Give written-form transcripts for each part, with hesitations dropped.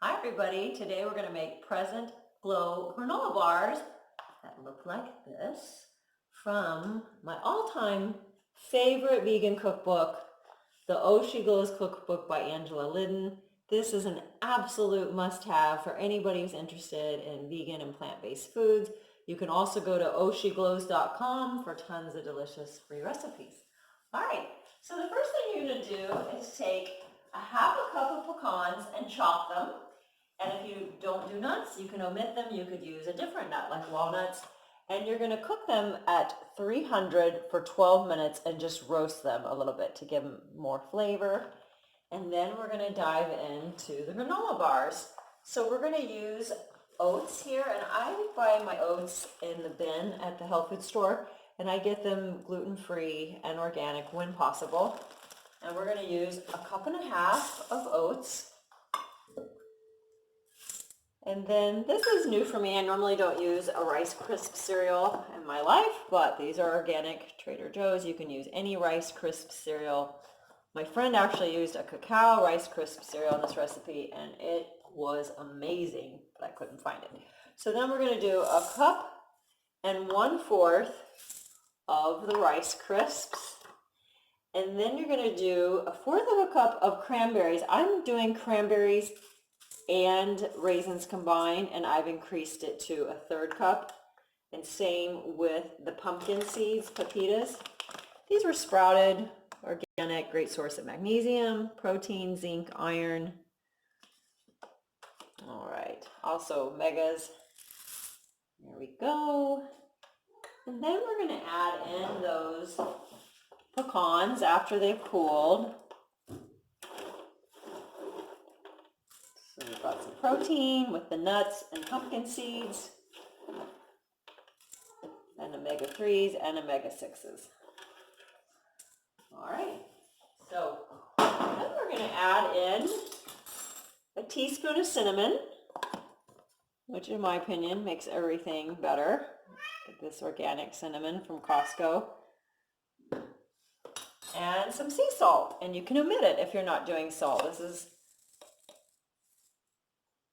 Hi everybody, today we're going to make present Glo Granola Bars that look like this from my all-time favorite vegan cookbook, the Oh She Glows Cookbook by Angela Liddon. This is an absolute must-have for anybody who's interested in vegan and plant-based foods. You can also go to ohsheglows.com for tons of delicious free recipes. All right, so the first thing you're going to do is take a half a cup of pecans and chop them. And if you don't do nuts, you can omit them. You could use a different nut like walnuts. And you're going to cook them at 300 for 12 minutes and just roast them a little bit to give them more flavor. And then we're going to dive into the granola bars. So we're going to use oats here, and I buy my oats in the bin at the health food store, and I get them gluten-free and organic when possible. And we're going to use a cup and a half of oats. And then this is new for me. I normally don't use a Rice Crisp cereal in my life, but these are organic Trader Joe's. You can use any Rice Crisp cereal. My friend actually used a cacao Rice Crisp cereal in this recipe, and it was amazing, but I couldn't find it. So then we're going to do a cup and 1/4 of the Rice Crisps. And then you're going to do a 1/4 of a cup of cranberries. I'm doing cranberries and raisins combined, and I've increased it to a 1/3 cup. And same with the pumpkin seeds, pepitas. These were sprouted, organic, great source of magnesium, protein, zinc, iron. All right, also omegas. There we go. And then we're going to add in those pecans after they've cooled. So we've got some protein with the nuts and pumpkin seeds, and omega-3s and omega-6s. All right, so then we're going to add in a teaspoon of cinnamon, which in my opinion makes everything better. Get this organic cinnamon from Costco. And some sea salt, and you can omit it if you're not doing salt. This is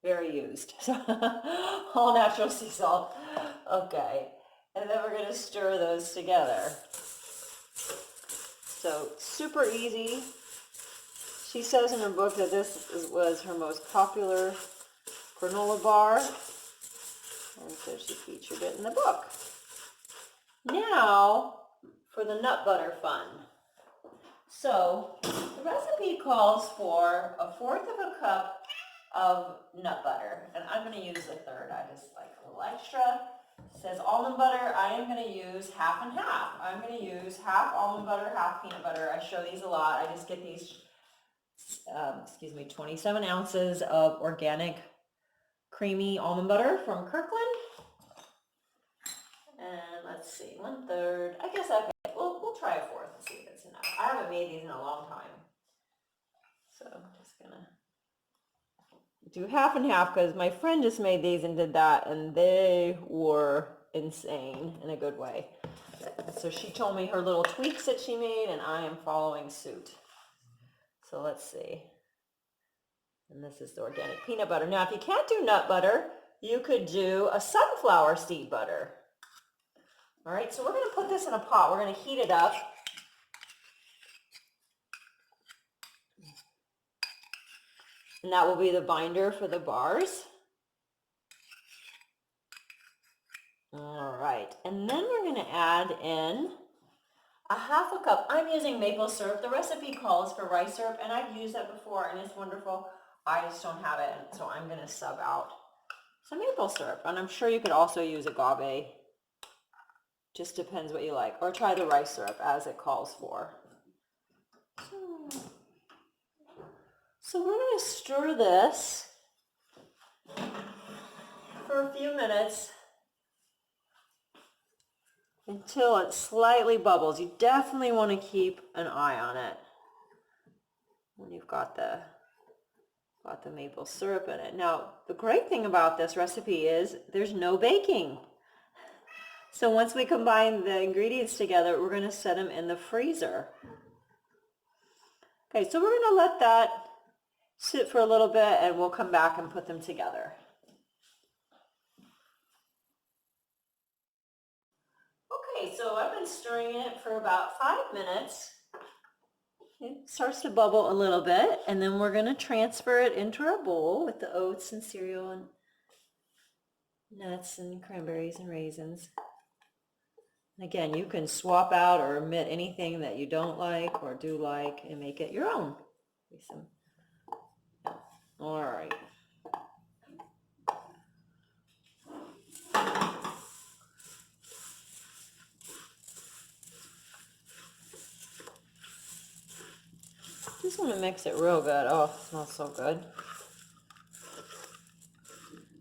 very used. So all natural sea salt. Okay. And then we're going to stir those together. So super easy. She says in her book that this was her most popular granola bar. And so she featured it in the book. Now for the nut butter fun. So the recipe calls for a 1/4 of a cup of nut butter, and I'm going to use a 1/3. I just like a little extra. It says almond butter. I am going to use half and half. I'm going to use half almond butter, half peanut butter. I show these a lot. I just get these 27 ounces of organic creamy almond butter from Kirkland. And let's see, 1/3. I guess we'll try a 1/4 and see if it's enough. I haven't made these in a long time, so I'm just gonna do half and half because my friend just made these and did that, and they were insane in a good way. So she told me her little tweaks that she made, and I am following suit. So let's see. And this is the organic peanut butter. Now, if you can't do nut butter, you could do a sunflower seed butter. All right, so we're going to put this in a pot. We're going to heat it up. And that will be the binder for the bars. All right, and then we're going to add in a half a cup. I'm using maple syrup. The recipe calls for rice syrup, and I've used that before, and it's wonderful. I just don't have it, so I'm going to sub out some maple syrup. And I'm sure you could also use agave. Just depends what you like. Or try the rice syrup as it calls for. So we're going to stir this for a few minutes until it slightly bubbles. You definitely want to keep an eye on it when you've got the maple syrup in it. Now, the great thing about this recipe is there's no baking. So once we combine the ingredients together, we're going to set them in the freezer. Okay, so we're going to let that sit for a little bit and we'll come back and put them together. Okay, so I've been stirring it for about 5 minutes. It starts to bubble a little bit, and then we're going to transfer it into our bowl with the oats and cereal and nuts and cranberries and raisins. Again, you can swap out or omit anything that you don't like or do like and make it your own. All right. Just want to mix it real good. Oh, it smells so good.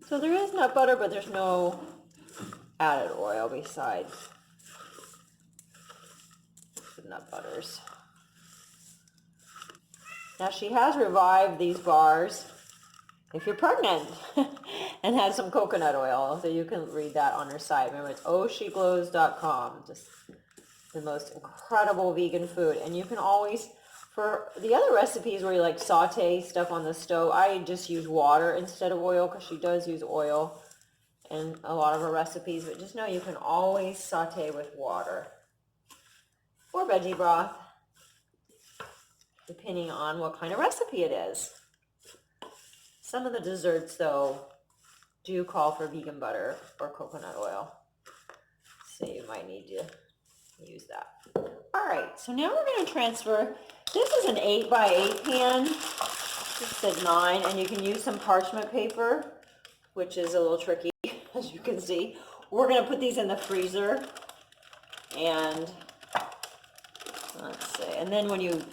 So there is nut butter, but there's no added oil besides the nut butters. Now she has revived these bars if you're pregnant and has some coconut oil, so you can read that on her site. Remember, it's ohsheGlows.com. Just the most incredible vegan food. And you can always, for the other recipes where you like saute stuff on the stove, I just use water instead of oil because she does use oil in a lot of her recipes. But just know you can always saute with water or veggie broth, depending on what kind of recipe it is. Some of the desserts, though, do call for vegan butter or coconut oil, so you might need to use that. All right, so now we're going to transfer. This is an 8x8 pan. It said 9, and you can use some parchment paper, which is a little tricky, as you can see. We're going to put these in the freezer, and let's see, and then when you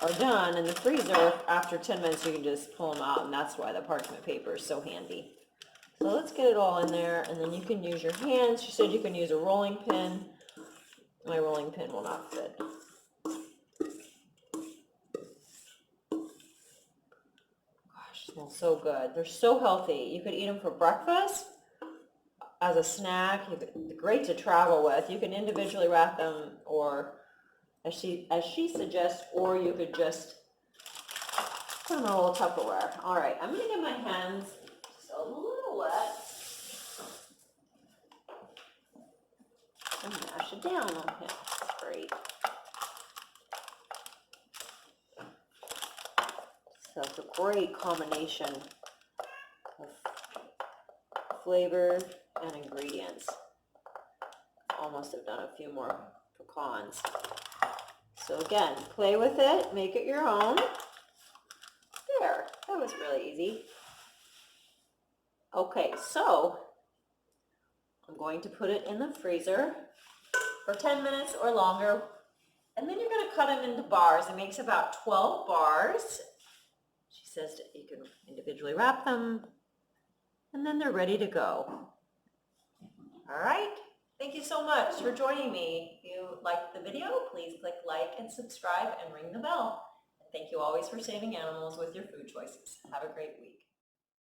are done in the freezer, after 10 minutes you can just pull them out, and that's why the parchment paper is so handy. So let's get it all in there, and then you can use your hands. She said you can use a rolling pin. My rolling pin will not fit. Gosh, smells so good. They're so healthy. You could eat them for breakfast, as a snack. They're great to travel with. You can individually wrap them, or as she suggests, or you could just put them in a little Tupperware. All right, I'm going to get my hands just a little wet and mash it down. Okay, that's great. So it's a great combination of flavor and ingredients. Almost have done a few more pecans. So again, play with it, make it your own. There, that was really easy. Okay, so I'm going to put it in the freezer for 10 minutes or longer, and then you're going to cut them into bars. It makes about 12 bars. She says that you can individually wrap them, and then they're ready to go. All right. Thank you so much for joining me. If you liked the video, please click like and subscribe and ring the bell. And thank you always for saving animals with your food choices. Have a great week.